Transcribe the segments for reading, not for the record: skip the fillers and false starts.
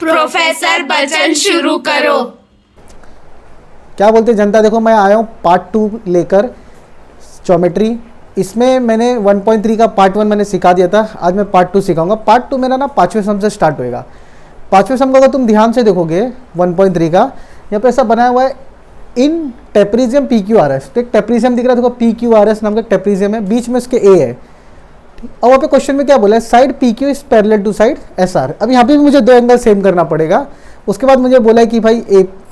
Professor Bachchan शुरू करो। क्या बोलते हैं जनता, देखो मैं आया हूँ पार्ट 2 लेकर ज्योमेट्री। इसमें मैंने 1.3 का पार्ट 1 मैंने सिखा दिया था, आज मैं पार्ट 2 सिखाऊंगा। पार्ट 2 मेरा ना 5वें सम से स्टार्ट होएगा। 5वें सम को अगर तुम ध्यान से देखोगे 1.3 का, यहाँ पे ऐसा बनाया हुआ है इन टेप्रीजियम पी क्यू आर एस। तो एक टेप्रीजियम दिख रहा है, देखो पी क्यू आर एस नाम का टेप्रीजियम है, बीच में इसके ए है। अब वहाँ पे क्वेश्चन में क्या बोला है, side P Q is parallel to side S R. अब यहाँ पे भी मुझे दो एंगल सेम करना पड़ेगा। उसके बाद मुझे बोला है कि भाई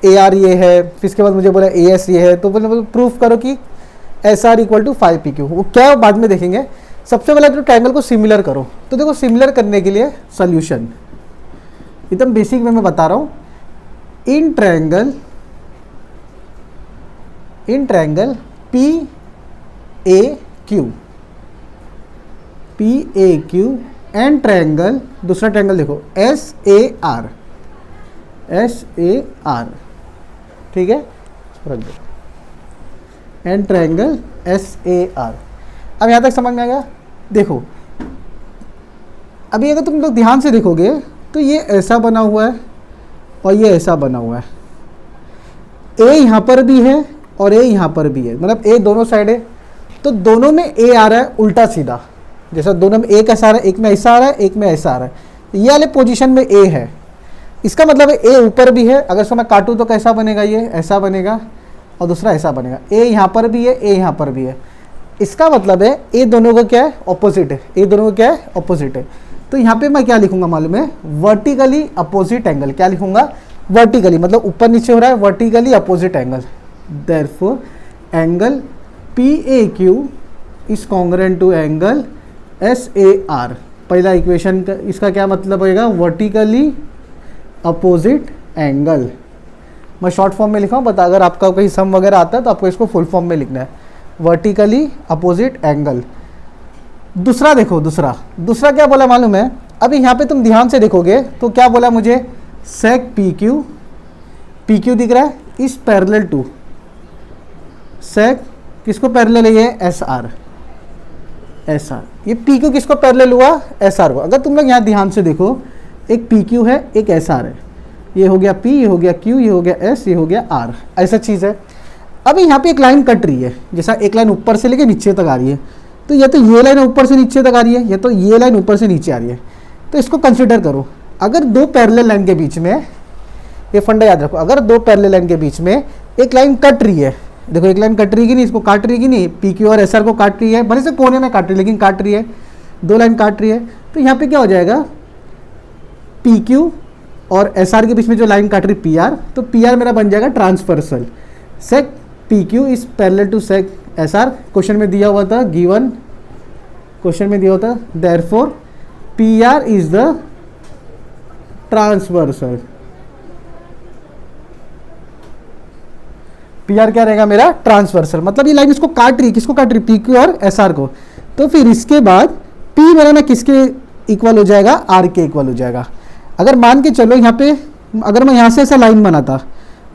ए आर ये है, फिर इसके बाद मुझे बोला ए एस ये है। तो बोले प्रूफ करो कि S R equal to 5 P Q. वो क्या बाद में देखेंगे। सबसे पहले तो ट्रायंगल को सिमिलर करो। तो देखो सिमिलर करने के लिए सोल्यूशन एकदम बेसिक में मैं बता रहा हूँ। In triangle P A Q and triangle, दूसरा ट्रायंगल देखो एस ए आर, ठीक है, रख दो। And triangle S A are. अब यहाँ तक समझ में आ गया। देखो अभी अगर तुम लोग ध्यान से देखोगे तो ये ऐसा बना हुआ है और ये ऐसा बना हुआ है। ए यहाँ पर भी है और ए यहाँ पर भी है, मतलब ए दोनों साइड है। तो दोनों में ए आ रहा है उल्टा सीधा, जैसा दोनों में एक ऐसा आ रहा है, एक में ऐसा आ रहा है, एक में ऐसा आ रहा है। ये वाले पोजीशन में ए है, इसका मतलब है ए ऊपर भी है। अगर इसको मैं काटूँ तो कैसा बनेगा, ये ऐसा बनेगा और दूसरा ऐसा बनेगा। ए यहाँ पर भी है, ए यहाँ पर भी है। इसका मतलब है ए दोनों का क्या है, ऑपोजिट है। ए दोनों का क्या है, ऑपोजिट है। तो यहाँ पे मैं क्या लिखूंगा मालूम है, वर्टिकली अपोजिट एंगल। क्या लिखूंगा, वर्टिकली, मतलब ऊपर नीचे हो रहा है, vertically opposite angle. Therefore angle P A Q is congruent to angle S A R. पहला इक्वेशन का इसका क्या मतलब होएगा, वर्टिकली अपोजिट एंगल। मैं शॉर्ट फॉर्म में लिखा हूँ, बता अगर आपका कहीं सम वगैरह आता है तो आपको इसको फुल फॉर्म में लिखना है, वर्टिकली अपोजिट एंगल। दूसरा देखो, दूसरा क्या बोला मालूम है। अभी यहाँ पे तुम ध्यान से देखोगे तो क्या बोला मुझे, सेक पी क्यू दिख रहा है, इस पैरेलल टू सेक किसको पैरेलल है, ये एस आर। ये पी क्यू किसको पैरेलल हुआ, एस आर को। अगर तुम लोग यहाँ ध्यान से देखो, एक पी क्यू है, एक एस आर है। ये हो गया पी, ये हो गया क्यू, ये हो गया एस, ये हो गया आर, ऐसा चीज़ है। अभी यहाँ पे एक लाइन कट रही है, जैसा एक लाइन ऊपर से लेके नीचे तक आ रही है। तो या तो ये लाइन ऊपर से नीचे तक आ रही है, या तो ये लाइन ऊपर से नीचे आ रही है। तो इसको कंसिडर करो। अगर दो पैरेलल लाइन के बीच में, ये फंडा याद रखो, अगर दो पैरेलल लाइन के बीच में एक लाइन कट रही है, देखो एक लाइन कट रही है कि नहीं, इसको काट रही है कि नहीं, पी क्यू और एस आर को काट रही है, भले से कोने में काट रही है लेकिन काट रही है, दो लाइन काट रही है। तो यहाँ पे क्या हो जाएगा, पी क्यू और एस आर के बीच में जो लाइन काट रही पी आर, तो पी आर मेरा बन जाएगा transversal. Seg P Q is parallel to seg S R. Question में दिया हुआ था, गिवन क्वेश्चन में दिया हुआ था, therefore P R is the transversal. P R क्या रहेगा मेरा, ट्रांसवर्सल। मतलब ये लाइन इसको काट रही है, किसको काट रही है, पी क्यू और एस आर को। तो फिर इसके बाद पी मेरा ना किसके इक्वल हो जाएगा, आर के इक्वल हो जाएगा। अगर मान के चलो यहाँ पे, अगर मैं यहाँ से ऐसा लाइन बनाता,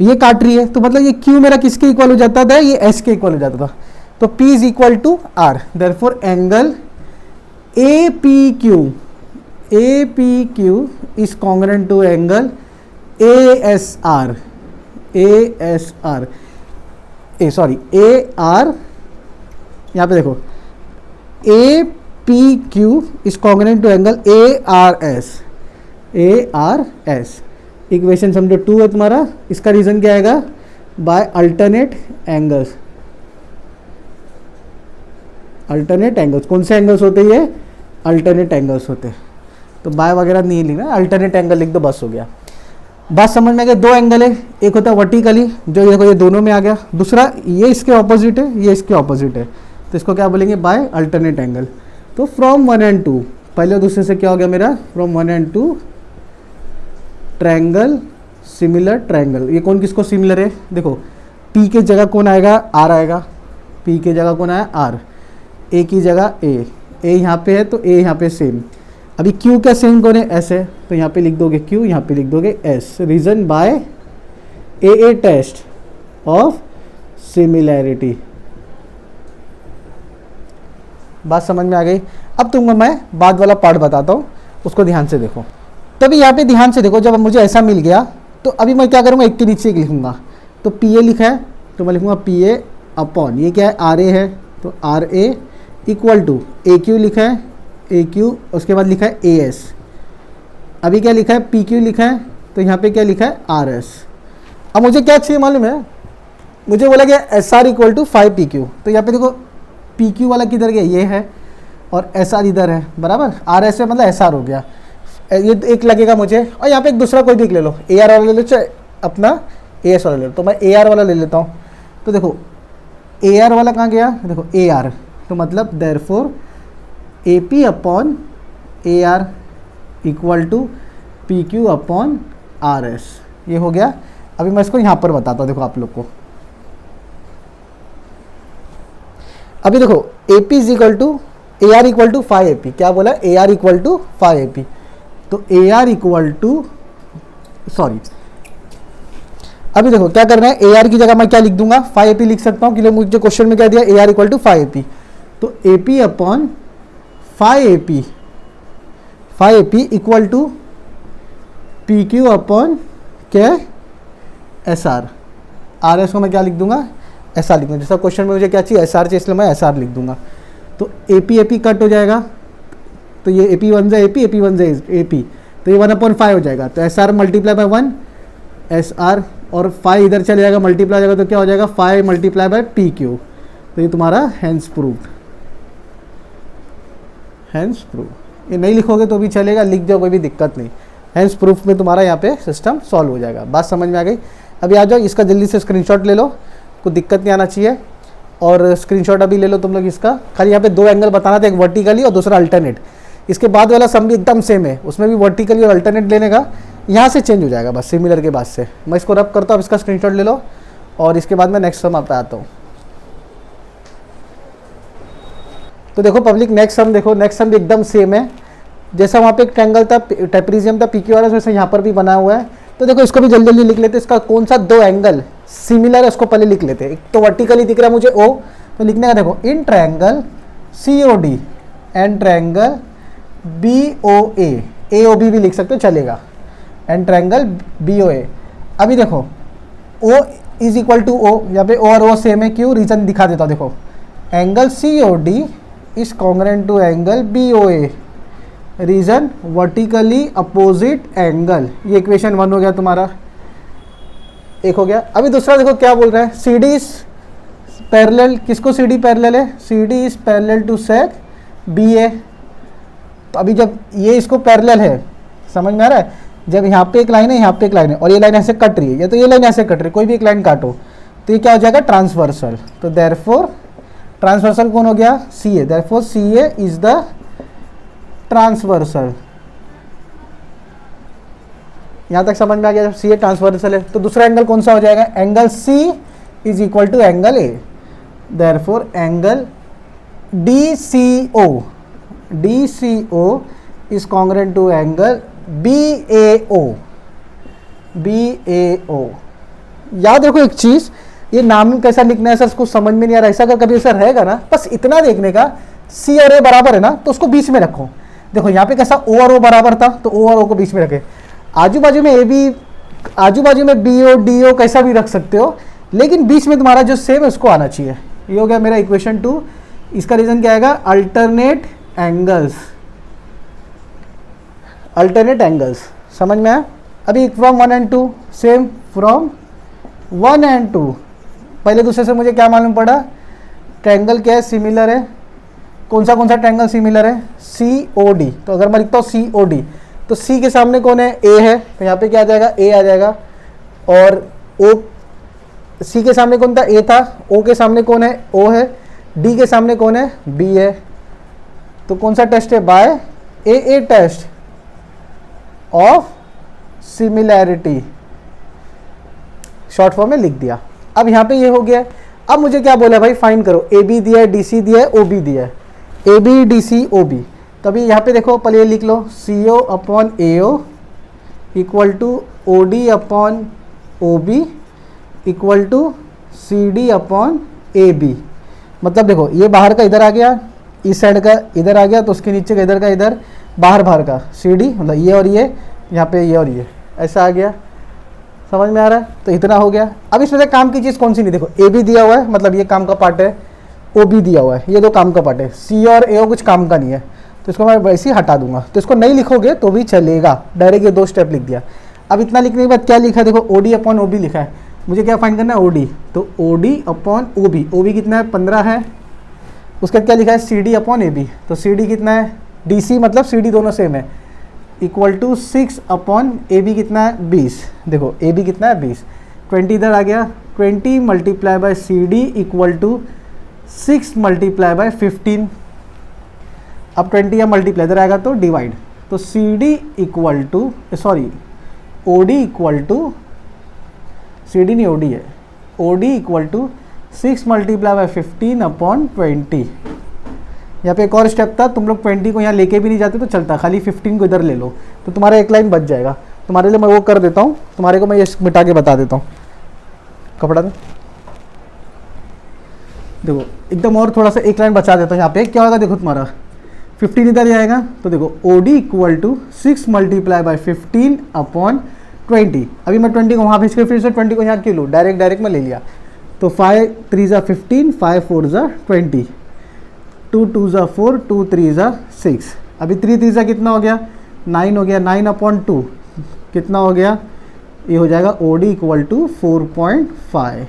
ये काट रही है, तो मतलब ये Q मेरा किसके इक्वल हो जाता था, ये S के इक्वल हो जाता था। तो P is equal to R। Therefore angle APQ is congruent to angle AR। यहाँ पे देखो APQ is congruent to angle ARS। Equation समझो 2 है तुम्हारा। इसका रीजन क्या आएगा, बाय अल्टरनेट एंगल्स। कौन से एंगल्स होते हैं, ये अल्टरनेट एंगल्स होते हैं। तो बाय वगैरह नहीं लिखना, अल्टरनेट एंगल लिख दो, बस हो गया। बात समझ में आ गया। दो एंगल है, एक होता है वर्टिकली, जो देखो ये दोनों में आ गया। दूसरा ये इसके ऑपोजिट है, ये इसके ऑपोजिट है, तो इसको क्या बोलेंगे, बाय अल्टरनेट एंगल। तो फ्रॉम 1 and 2, पहले और दूसरे से क्या हो गया मेरा, from 1 and 2 triangle, similar triangle. ये कौन किसको सिमिलर है, देखो P के जगह कौन आएगा, R आएगा। P के जगह कौन आया, R। A की जगह A यहाँ पे है तो A यहाँ पे सेम। अभी Q का सेम कौन है, S है, तो यहाँ पे लिख दोगे Q, यहाँ पे लिख दोगे S। Reason by AA test of similarity. बात समझ में आ गई। अब तुमको मैं बाद वाला पार्ट बताता हूँ, उसको ध्यान से देखो। तभी यहाँ पे ध्यान से देखो, जब मुझे ऐसा मिल गया तो अभी मैं क्या करूँगा, एक के नीचे एक लिखूँगा। तो पी ए लिखा है तो मैं लिखूँगा पी ए अपॉन, ये क्या है आर ए है तो R A equal to A Q लिखा है ए क्यू, उसके बाद लिखा है ए एस। अभी क्या लिखा है पी क्यू लिखा है तो यहाँ पे क्या लिखा है आर एस। अब मुझे क्या चाहिए मालूम है, मुझे बोला गया S R equal to 5 P Q. तो यहाँ पे देखो पी क्यू वाला किधर गया, ये है, और एस आर इधर है, बराबर। आर एस में मतलब एस आर हो गया, ये एक लगेगा मुझे। और यहाँ पे एक दूसरा कोई भी ले लो, ए आर वाला ले लो चाहे अपना ए एस वाला ले लो। तो मैं ए आर वाला ले लेता हूँ। तो देखो ए आर वाला कहाँ गया, देखो ए आर, तो मतलब therefore A P upon A R equal to P Q upon R S, ये हो गया। अभी मैं इसको यहाँ पर बताता हूँ, देखो आप लोग को। अभी देखो A P is equal to A R equal to 5 A P, क्या बोला, A R equal to 5 A P. तो A R equal to, sorry, अभी देखो क्या करना है, ए आर की जगह मैं क्या लिख दूंगा, 5 ए पी लिख सकता हूँ, क्योंकि मुझे क्वेश्चन में क्या दिया, A R equal to 5 A P. तो A P upon 5 A P, 5 A P equal to P Q upon क्या, एस आर। आर एस को मैं क्या लिख दूंगा, एस आर लिख दूंगा। जैसा क्वेश्चन में मुझे क्या चाहिए, एस आर चाहिए, इसलिए मैं एस आर लिख दूंगा। तो ए पी कट हो जाएगा, तो ये ए पी वन जाए ए पी वन जाए ए पी, तो ये 1/5 हो जाएगा। तो S R multiply by 1 S R, और 5 इधर चले जाएगा, मल्टीप्लाई हो जाएगा, तो क्या हो जाएगा 5 मल्टीप्लाई बाय पी क्यू। तो ये तुम्हारा हैंस प्रूव्ड, हैंस प्रूव। ये नहीं लिखोगे तो भी चलेगा, लिख जाओ, कोई भी दिक्कत नहीं। हैंस प्रूफ में तुम्हारा यहाँ पे सिस्टम सॉल्व हो जाएगा। बात समझ में आ गई। अभी आ जाओ, इसका जल्दी से स्क्रीनशॉट ले लो, कोई दिक्कत नहीं आना चाहिए। और स्क्रीनशॉट अभी ले लो तुम लोग इसका। खाली यहाँ पे 2 एंगल बताना था, एक वर्टिकली और दूसरा अल्टरनेट। इसके बाद वाला सम भी एकदम सेम है, उसमें भी वर्टिकली और अल्टरनेट लेने का, यहाँ से चेंज हो जाएगा बस, सिमिलर के बाद से। मैं इसको रब करता हूँ, इसका स्क्रीनशॉट ले लो, और इसके बाद मैं नेक्स्ट सम आप पे आता हूँ। तो देखो पब्लिक, नेक्स्ट सम देखो, नेक्स्ट सम भी एकदम सेम है। जैसा वहाँ पे एक ट्रायंगल था, ट्रेपेजियम था पी क्यू आर एस, वैसे यहाँ पर भी बना हुआ है। तो देखो इसको भी जल्दी जल्दी लिख लेते हैं। इसका कौन सा 2 एंगल सिमिलर है उसको पहले लिख लेते हैं। एक तो वर्टिकली दिख रहा है मुझे ओ, तो लिखने का देखो in triangle C O D and triangle B O A O B भी लिख सकते हो चलेगा, and triangle B O A. अभी देखो O is equal to O, यहाँ पे ओ और ओ सेम है, क्यों, रीजन दिखा देता हूँ। देखो angle C O D is congruent to angle B O A, reason vertically opposite angle. ये इक्वेशन 1 हो गया तुम्हारा, एक हो गया। अभी दूसरा देखो क्या बोल रहा है, सी डी इज पैरेलल, किसको सी डी पैरेलल है, C D is parallel to sec B A. तो अभी जब ये इसको पैरेलल है, समझ में आ रहा है, जब यहाँ पे एक लाइन है, यहाँ पे एक लाइन है, और ये लाइन ऐसे कट रही है, या तो ये लाइन ऐसे कट रही है, कोई भी एक लाइन काटो, तो ये क्या हो जाएगा ट्रांसवर्सल। तो देयरफॉर ट्रांसवर्सल कौन हो गया, C A, therefore C A is the transversal. यहां तक समझ में आ गया, जब सी ए ट्रांसवर्सल है। तो दूसरा एंगल कौन सा हो जाएगा, angle C is equal to angle A, therefore angle D C O is congruent to angle B A O. याद रखो एक चीज, ये नाम कैसा लिखना है सर, कुछ समझ में नहीं आ रहा, ऐसा अगर कभी ऐसा रहेगा ना, बस इतना देखने का, सी और ए बराबर है ना, तो उसको बीच में रखो। देखो यहाँ पे कैसा ओ और ओ बराबर था, तो ओ और ओ को बीच में रखे। आजू बाजू में ए बी, आजू बाजू में बी ओ डी ओ कैसा भी रख सकते हो, लेकिन बीच में तुम्हारा जो सेम है उसको आना चाहिए। ये हो गया मेरा इक्वेशन 2। इसका रीजन क्या आएगा, अल्टरनेट एंगल्स, अल्टरनेट एंगल्स, समझ में आया। अभी from 1 and 2, same from 1 and 2। पहले दूसरे से मुझे क्या मालूम पड़ा, ट्रायंगल क्या है, सिमिलर है। कौन सा ट्रायंगल सिमिलर है, सी ओ डी। तो अगर मैं लिखता हूँ सी ओ डी, तो सी के सामने कौन है, ए है, तो यहाँ पे क्या आ जाएगा, ए आ जाएगा। और ओ, सी के सामने कौन था, ए था, ओ के सामने कौन है, ओ है, डी के सामने कौन है, बी है। तो कौन सा टेस्ट है, by A test of similarity, short form में लिख दिया। अब यहाँ पे ये हो गया। अब मुझे क्या बोला भाई, फाइंड करो, ए बी दिया है, डी सी दिया है, ओ बी दिया है, A B D C O B. तभी यहाँ पे देखो पहले लिख लो, C O upon A O equal to O D upon O B equal to C D upon A B. मतलब देखो ये बाहर का इधर आ गया, इस साइड का इधर आ गया, तो उसके नीचे का इधर का इधर, बाहर का सी डी, मतलब ये और ये यहाँ पे ये और ये ऐसा आ गया, समझ में आ रहा है। तो इतना हो गया। अब इसमें से काम की चीज़ कौन सी नहीं, देखो ए भी दिया हुआ है, मतलब ये काम का पार्ट है, ओ भी दिया हुआ है, ये दो काम का पार्ट है, सी और ए कुछ काम का नहीं है, तो इसको मैं वैसे ही हटा दूंगा। तो इसको नहीं लिखोगे तो भी चलेगा, डायरेक्ट ये 2 स्टेप लिख दिया। अब इतना लिखने के बाद क्या लिखा है, देखो O D upon O B लिखा है, मुझे क्या फाइंड करना है, ओ डी। तो O D upon O B कितना है, 15 है। उसके बाद क्या लिखा है, C D upon A B, तो सी डी कितना है, डी सी मतलब सी डी दोनों सेम है, equal to 6 upon A B कितना है, 20। देखो ए बी कितना है, 20, 20 इधर आ गया, 20 multiply by C D equal to 6 multiply by 15। अब 20 या मल्टीप्लाई इधर आएगा तो डिवाइड, तो C D equal to sorry O D equal to, C D नहीं ओ डी है, O D equal to 6 multiply by 15 upon 20। यहाँ पे एक और स्टेप था, तुम लोग 20 को यहाँ लेके भी नहीं जाते तो चलता, खाली 15 को इधर ले लो तो तुम्हारा एक लाइन बच जाएगा। तुम्हारे लिए मैं वो कर देता हूँ, तुम्हारे को मैं ये मिटा के बता देता हूँ। कपड़ा दे, देखो एकदम और थोड़ा सा एक लाइन बचा देता हूँ। यहाँ पे क्या होगा, देखो तुम्हारा 15 इधर जाएगा, तो देखो O D equal to 6 multiply by 15 upon 20। अभी मैं 20 को वहाँ भेज के फिर से 20 को यहाँ क्यों लूँ, डायरेक्ट में ले लिया। तो 5 3 ज़ा 15, 5 4 ज़ा 20, 2 2 ज़ा 4, 2 3 ज़ा 6। अभी 3 3 ज़ा कितना हो गया, 9 हो गया, 9 अपॉन 2 कितना हो गया, ये हो जाएगा O D equal to 4.5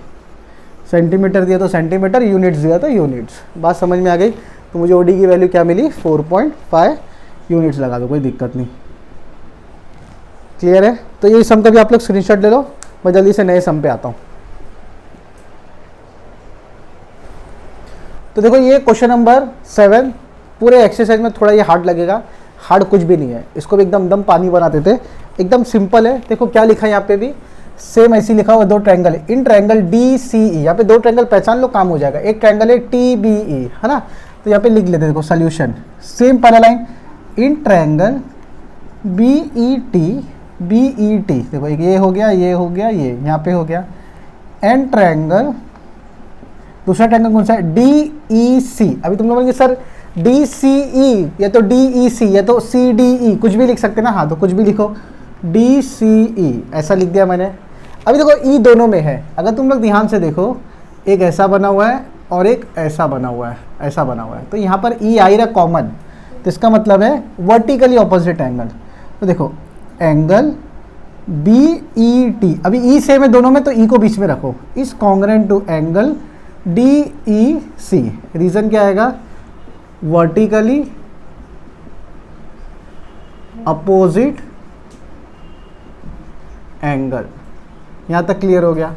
centimetre दिया तो सेंटीमीटर, यूनिट्स दिया तो यूनिट्स। बात समझ में आ गई। तो मुझे ओ डी की वैल्यू क्या मिली, 4.5 यूनिट्स लगा दो, कोई दिक्कत नहीं। क्लियर है। तो ये सम का भी आप लोग स्क्रीनशॉट ले लो, मैं जल्दी से नए सम पे आता हूँ। तो देखो ये क्वेश्चन नंबर 7, पूरे एक्सरसाइज में थोड़ा ये हार्ड लगेगा, हार्ड कुछ भी नहीं है, इसको भी एकदम दम पानी बना देते, एकदम सिंपल है। देखो क्या लिखा है यहाँ पे भी, सेम ऐसी लिखा हुआ, 2 ट्रायंगल है, इन ट्रायंगल डी सी ई, यहाँ पे 2 ट्रायंगल पहचान लो, काम हो जाएगा। एक ट्रायंगल है टी बी ई, है ना, तो यहाँ पे लिख लेते, देखो सोल्यूशन सेम पहला line, in triangle B E T, देखो एक ये हो गया, ये हो गया, ये यहाँ पे हो गया। एन ट्रायंगल, दूसरा ट्रायंगल कौन सा है, डी ई सी। अभी तुम लोग बोलेंगे सर डी सी ई या तो डी ई सी या तो सी डी ई, कुछ भी लिख सकते ना, हाँ तो कुछ भी लिखो, डी सी ई ऐसा लिख दिया मैंने। अभी देखो ई दोनों में है, अगर तुम लोग ध्यान से देखो, एक ऐसा बना हुआ है और एक ऐसा बना हुआ है, ऐसा बना हुआ है, तो यहाँ पर ई आई रहा कॉमन, तो इसका मतलब है वर्टिकली ऑपोजिट एंगल। तो देखो एंगल बी ई टी, अभी ई सेम है दोनों में तो ई को बीच में रखो, is congruent to angle D E C. Reason क्या आएगा, वर्टिकली अपोजिट एंगल। यहाँ तक क्लियर हो गया,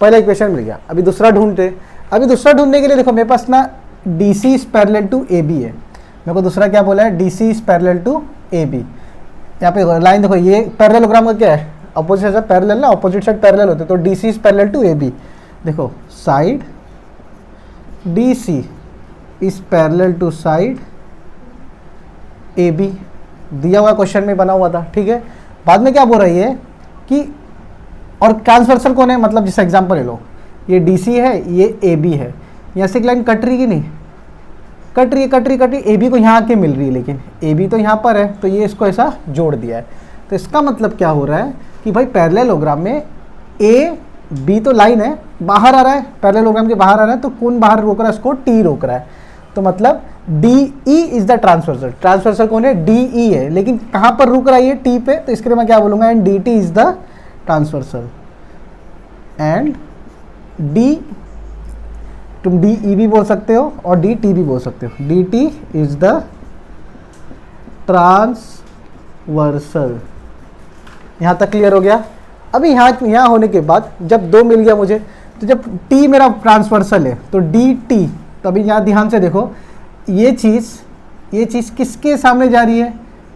पहला इक्वेशन मिल गया। अभी दूसरा ढूंढते, अभी दूसरा ढूंढने के लिए देखो मेरे पास ना D C is parallel to A B है, मेरे को दूसरा क्या बोला है, D C is parallel to A B. यहाँ पे लाइन देखो, ये पैरेललोग्राम का क्या है, अपोजिट साइड पैरेलल ना, अपोजिट साइड पैरेलल होते, तो D C is parallel to A B. देखो side D C is parallel to side A B, दिया हुआ क्वेश्चन में बना हुआ था, ठीक है। बाद में क्या बोल रही है कि और ट्रांसवर्सल कौन है, मतलब जैसे एग्जांपल ले लो, ये डी सी है, ये ए बी है, यहाँ से एक लाइन कट रही कि नहीं, कट रही, ए बी को यहाँ आके मिल रही है, लेकिन ए बी तो यहाँ पर है, तो ये इसको ऐसा जोड़ दिया है। तो इसका मतलब क्या हो रहा है कि भाई पैरेललोग्राम में ए बी तो लाइन है, बाहर आ रहा है, पैरेललोग्राम के बाहर आ रहा है, तो कौन बाहर रोक रहा है, इसको टी रोक रहा है। तो मतलब D E is the transversal, transversal कौन है, डी ई है, लेकिन कहाँ पर रुक रहा है ये, टी पे, तो इसके लिए मैं क्या बोलूँगा, and D T is the transversal, and D, तुम डी ई भी बोल सकते हो और डी टी भी बोल सकते हो, D T is the transversal. यहाँ तक क्लियर हो गया। अभी यहाँ होने के बाद जब 2 मिल गया मुझे, तो जब टी मेरा ट्रांसवर्सल है तो डी टी, तो अभी यहाँ ध्यान से देखो, ये चीज़ किसके सामने जा रही है,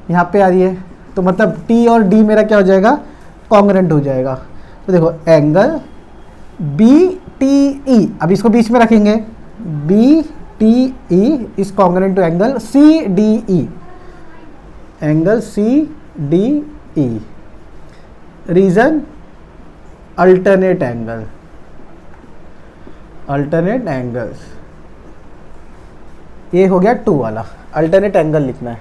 यहाँ पे आ रही है, तो मतलब टी और डी मेरा क्या हो जाएगा, कॉन्ग्रेंट हो जाएगा। तो देखो एंगल बी टी ई, अब इसको बीच में रखेंगे, B T E is congruent to angle C D E, angle C D E. Reason alternate angle, alternate angles, ये हो गया 2 वाला, अल्टरनेट एंगल लिखना है।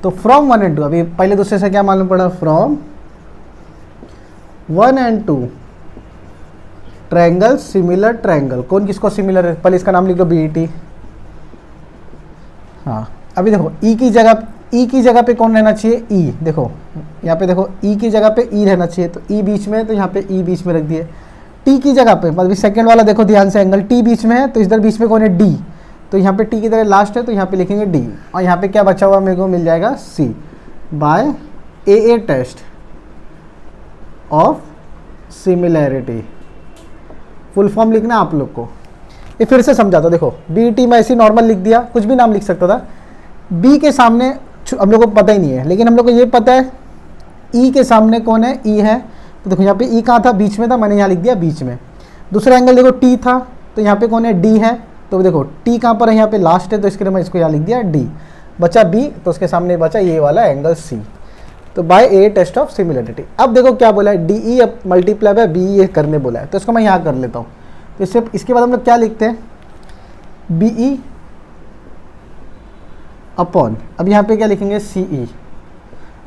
तो फ्रॉम 1 एंड 2, अभी पहले दूसरे से क्या मालूम पड़ा, from 1 and 2 triangle similar triangle, कौन किसको सिमिलर है, पहले इसका नाम लिख लो BET। हाँ अभी देखो ई की जगह पे कौन रहना चाहिए, ई, देखो यहाँ पे देखो ई की जगह पे ई रहना चाहिए, तो ई बीच में है तो यहाँ पे ई बीच में रख दिए। टी की जगह पे मतलब सेकंड वाला देखो ध्यान से, एंगल टी बीच में है तो इधर बीच में कौन है, डी, तो यहाँ पे टी की तरह लास्ट है तो यहाँ पे लिखेंगे डी, और यहाँ पे क्या बचा हुआ मेरे को मिल जाएगा C by A test of similarity. Full form लिखना आप लोग को, ये फिर से समझाता, देखो BET में ऐसे नॉर्मल लिख दिया, कुछ भी नाम लिख सकता था। बी के सामने हम लोग को पता ही नहीं है, लेकिन हम लोग को ये पता है ई के सामने कौन है, ई है, तो देखो यहाँ पे ई कहाँ था, बीच में था, मैंने यहाँ लिख दिया बीच में। दूसरा एंगल देखो टी था, तो यहाँ पे कौन है, डी है, तो देखो टी कहाँ पर है, यहाँ पे लास्ट है, तो इसके लिए मैं इसको यहाँ लिख दिया डी, बचा बी, तो उसके सामने बचा ये वाला एंगल सी, तो by A test of similarity. अब देखो क्या बोला है, DE अब मल्टीप्लाई बाय BE ये करने बोला है, तो इसको मैं यहाँ कर लेता हूँ। तो इससे इसके बाद हम लोग क्या लिखते हैं, BE अपॉन, अब यहाँ पे क्या लिखेंगे CE।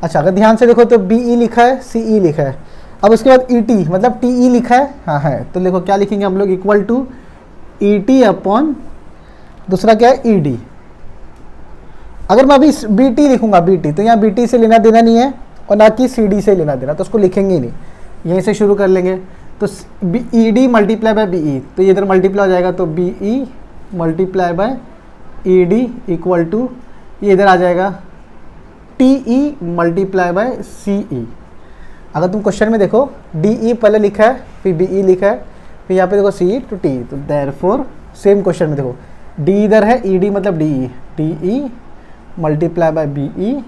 अच्छा अगर ध्यान से देखो तो BE लिखा है, CE लिखा है, अब उसके बाद ET मतलब TE लिखा है, हाँ है, तो देखो क्या लिखेंगे हम लोग, इक्वल टू ET अपॉन दूसरा क्या है ED। अगर मैं अभी BT लिखूंगा BT, तो यहाँ BT से लेना देना नहीं है और ना कि CD से लेना देना, तो उसको लिखेंगे ही नहीं, यहीं से शुरू कर लेंगे। तो ED मल्टीप्लाई बाय BE, तो ये इधर मल्टीप्लाई हो जाएगा, तो BE multiply by ED equal to ये इधर आ जाएगा TE मल्टीप्लाई बाय CE। अगर तुम क्वेश्चन में देखो DE पहले लिखा है, फिर BE लिखा है, फिर यहाँ पे देखो CE टू T, तो देयरफॉर सेम क्वेश्चन में देखो D इधर है, ED मतलब DE, TE multiply by BE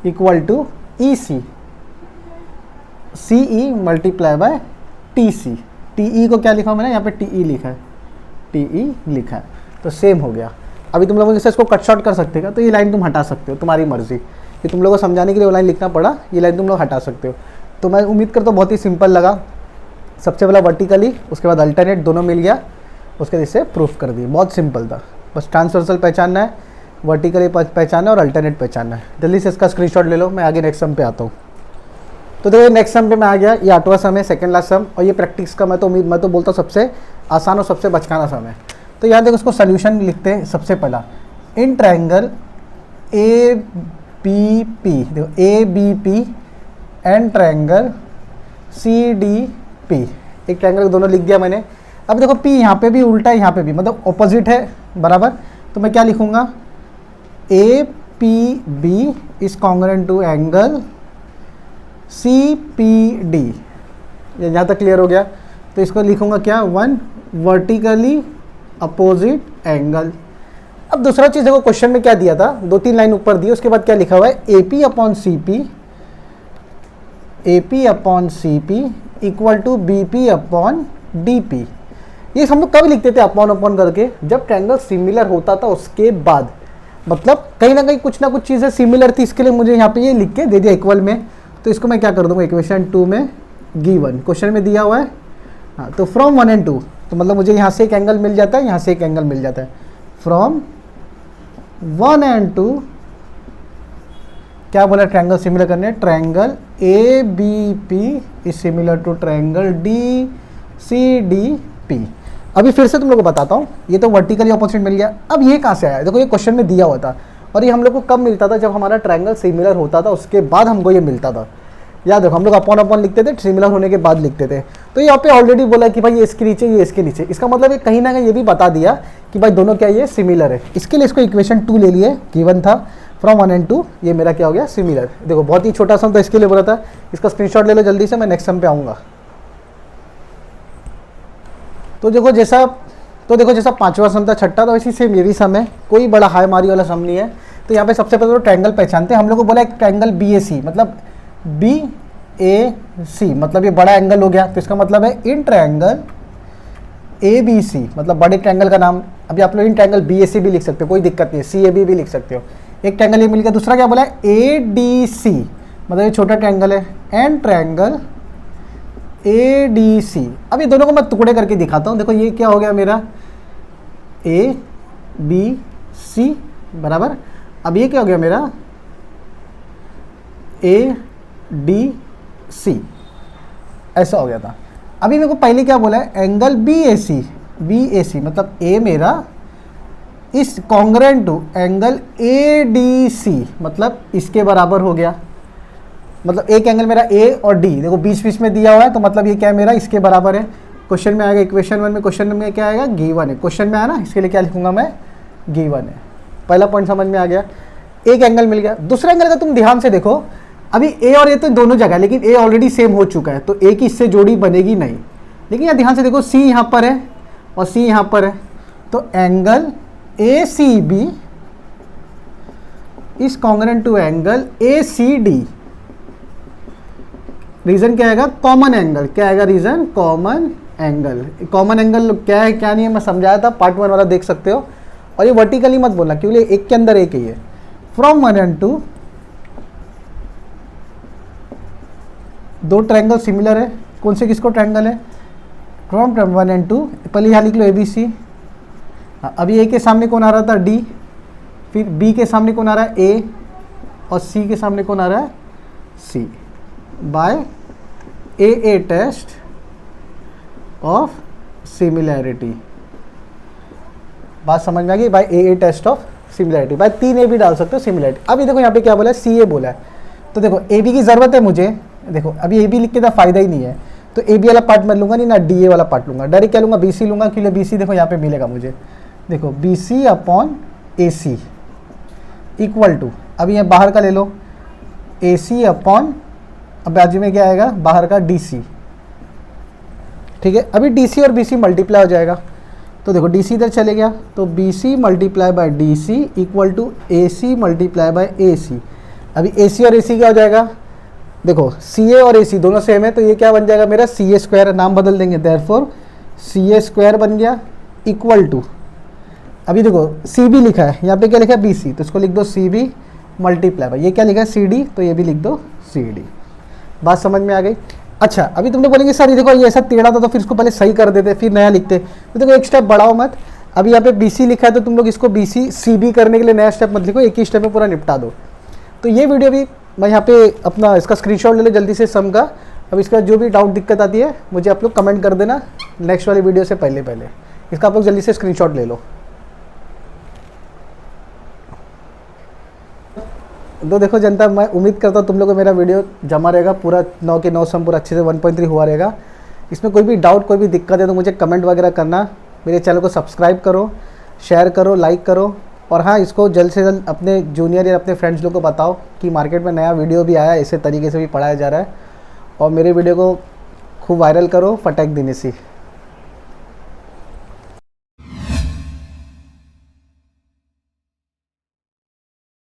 equal to EC, CE multiply by TC। TE को क्या लिखा मैंने, यहाँ पे TE लिखा है, TE लिखा है, तो सेम हो गया। अभी तुम लोगों जैसे इसको कट शॉर्ट कर सकते हो, तो ये लाइन तुम हटा सकते हो, तुम्हारी मर्जी, ये तुम लोगों को समझाने के लिए वो लाइन लिखना पड़ा, ये लाइन तुम लोग हटा सकते हो। तो मैं उम्मीद करता हूँ बहुत ही सिंपल लगा। सबसे पहला वर्टिकली, उसके बाद अल्टरनेट दोनों मिल गया, उसके जिससे प्रूफ कर दिए, बहुत सिंपल था। बस ट्रांसवर्सल पहचानना है, वर्टिकली पहचानना है और अल्टरनेट पहचानना है। जल्दी से इसका स्क्रीनशॉट ले लो, मैं आगे नेक्स्ट सम पे आता हूँ। तो देखो नेक्स्ट सम पे मैं आ गया, ये 8वां सम है, सेकंड लास्ट सम, और ये प्रैक्टिस का मैं तो बोलता हूँ सबसे आसान और सबसे बचकाना सम है। तो यहाँ देखो उसको सोल्यूशन लिखते हैं। सबसे पहला इन ट्रायंगल ABP, देखो ABP एंड ट्रायंगल CDP, एक ट्रायंगल दोनों लिख दिया मैंने। अब देखो P यहाँ पे भी उल्टा है, यहाँ पे भी मतलब ऑपोजिट है बराबर, तो मैं क्या लिखूँगा, APB is congruent to angle CPD। ये यहाँ तक क्लियर हो गया, तो इसको लिखूँगा क्या, वन वर्टिकली अपोजिट एंगल। अब दूसरा चीज़ देखो क्वेश्चन में क्या दिया था, 2-3 लाइन ऊपर दी, उसके बाद क्या लिखा हुआ है, AP upon CP equal to BP upon DP। ये हम लोग कब लिखते थे अपॉन करके, जब ट्रायंगल सिमिलर होता था उसके बाद, मतलब कहीं ना कहीं कुछ ना कुछ चीज़ें सिमिलर थी, इसके लिए मुझे यहाँ पे ये लिख के दे दिया इक्वल में। तो इसको मैं क्या कर दूँगा, इक्वेशन 2 में गिवन क्वेश्चन में दिया हुआ है, हाँ, तो फ्रॉम 1 एंड 2, तो मतलब मुझे यहाँ से एक एंगल मिल जाता है, यहाँ से एक एंगल मिल जाता है। फ्रॉम 1 एंड 2 क्या बोला, ट्रायंगल सिमिलर करने, triangle ABP is similar to triangle DCDP। अभी फिर से तुम लोग को बताता हूँ, ये तो वर्टिकली ऑपोजिट मिल गया। अब ये कहाँ से आया, देखो ये क्वेश्चन में दिया हुआ था, और ये हम लोग को कब मिलता था, जब हमारा ट्रायंगल सिमिलर होता था उसके बाद हमको ये मिलता था। याद देखो हम लोग अपॉन लिखते थे, सिमिलर होने के बाद लिखते थे। तो यहाँ पे ऑलरेडी बोला कि भाई ये इसके नीचे, ये इसके नीचे, इसका मतलब ये कहीं ना कहीं ये भी बता दिया कि भाई दोनों क्या ये सिमिलर है। इसके लिए इसको इक्वेशन 2 ले लिए, गिवन था फ्रॉम 1 एंड 2, ये मेरा क्या हो गया, सिमिलर। देखो बहुत ही छोटा सम था, इसके लिए बोला था। इसका स्क्रीनशॉट ले लो जल्दी से, मैं नेक्स्ट सम पे आऊँगा। तो देखो जैसा 5वां सम था, छठा, तो इसी सेम ये भी सम है, कोई बड़ा हाई मारी वाला सम नहीं है। तो यहाँ पे सबसे पहले तो ट्रायंगल पहचानते हैं। हम लोग को बोला एक ट्रायंगल BAC, मतलब BAC मतलब ये बड़ा एंगल हो गया, तो इसका मतलब है इन ट्रायंगल ABC, मतलब बड़े ट्रायंगल का नाम। अभी आप लोग इन ट्रायंगल BAC भी लिख सकते हो, कोई दिक्कत नहीं है, CAB भी लिख सकते हो। एक ट्रायंगल ये मिल गया, दूसरा क्या बोला है, ADC मतलब ये छोटा ट्रायंगल है, एंड ट्रायंगल ADC। अब ये दोनों को मैं टुकड़े करके दिखाता हूँ। देखो ये क्या हो गया मेरा, ABC बराबर। अब ये क्या हो गया मेरा, ADC, ऐसा हो गया था। अभी मेरे को पहले क्या बोला है, एंगल BAC मतलब A मेरा इस कॉन्ग्रेंट टू एंगल ADC मतलब इसके बराबर हो गया। मतलब एक एंगल मेरा A और D देखो बीच बीच में दिया हुआ है, तो मतलब ये क्या है मेरा इसके बराबर है। क्वेश्चन में आएगा इक्वेशन 1 में, क्वेश्चन में क्या आएगा गिवन है, क्वेश्चन में आया ना, इसके लिए क्या लिखूंगा मैं, गिवन है। पहला पॉइंट समझ में आ गया, एक एंगल मिल गया। दूसरा एंगल का तुम ध्यान से देखो, अभी A और A तो दोनों जगह, लेकिन A ऑलरेडी सेम हो चुका है, तो A की इससे जोड़ी बनेगी नहीं। लेकिन यहाँ ध्यान से देखो, C यहाँ पर है और C यहाँ पर है, तो angle ACB is congruent to angle ACD। Reason क्या आएगा, कॉमन एंगल। क्या आएगा reason, common angle. Common angle क्या है क्या नहीं है मैं समझाया था, पार्ट 1 वाला देख सकते हो। और ये वर्टिकली मत बोलना क्योंकि एक के अंदर एक ही है। फ्रॉम 1 and 2 दो ट्रायंगल सिमिलर है, कौन से किसको ट्रायंगल है, फ्रॉम 1 and 2, पहले यहाँ लिख लो ABC। अभी A के सामने कौन आ रहा था, D, फिर B के सामने कौन आ रहा है, A, और C के सामने कौन आ रहा है, C, by AA test of similarity. बात समझ में आ गई, by AA test of similarity, by 3A भी डाल सकते हो सिमिलैरिटी। अभी देखो यहाँ पे क्या बोला है, CA बोला है, तो देखो AB की ज़रूरत है मुझे। देखो अभी AB लिख के तो फ़ायदा ही नहीं है, तो AB वाला पार्ट मैं लूँगा नहीं ना, DA वाला पार्ट लूँगा। डायरेक्ट क्या लूँगा, BC लूँगा, क्योंकि BC देखो यहाँ पे मिलेगा मुझे। देखो BC upon AC equal to, अभी यहाँ बाहर का ले लो, AC अपॉन, अब बाजू में क्या आएगा बाहर का DC। ठीक है, अभी DC और BC मल्टीप्लाई हो जाएगा, तो देखो DC इधर चले गया, तो BC multiply by DC equal to AC multiply by AC। अभी AC और AC क्या हो जाएगा, देखो CA और AC दोनों सेम है, तो ये क्या बन जाएगा मेरा CA स्क्वायर, नाम बदल देंगे, देयरफॉर CA स्क्वायर बन गया इक्वल टू, अभी देखो CB लिखा है, यहाँ पे क्या लिखा है BC, तो इसको लिख दो CB मल्टीप्लाई बाय, ये क्या लिखा है CD, तो ये भी लिख दो CD। बात समझ में आ गई। अच्छा, अभी तुमने बोलेंगे सर ये देखो ये ऐसा टेढ़ा था, तो फिर इसको पहले सही कर देते फिर नया लिखते, तो देखो एक स्टेप बढ़ाओ मत। अभी यहाँ पे BC लिखा है, तो तुम लोग इसको BC CB करने के लिए नया स्टेप मत लिखो, एक ही स्टेप में पूरा निपटा दो। तो ये वीडियो भी मैं यहाँ पे अपना इसका स्क्रीनशॉट ले लो जल्दी से सम का। अब इसका जो भी डाउट दिक्कत आती है मुझे आप लोग कमेंट कर देना नेक्स्ट वाली वीडियो से पहले इसका आप लोग जल्दी से स्क्रीनशॉट ले लो। तो देखो जनता, मैं उम्मीद करता हूँ तुम लोगों को मेरा वीडियो जमा रहेगा, पूरा 9 के 9 सम पूरा अच्छे से 1.3 हुआ रहेगा। इसमें कोई भी डाउट कोई भी दिक्कत है तो मुझे कमेंट वगैरह करना। मेरे चैनल को सब्सक्राइब करो, शेयर करो, लाइक करो, और हाँ इसको जल्द से जल्द अपने जूनियर या अपने फ्रेंड्स लोग को बताओ कि मार्केट में नया वीडियो भी आया है, इसे तरीके से भी पढ़ाया जा रहा है। और मेरे वीडियो को खूब वायरल करो फटाक देने से।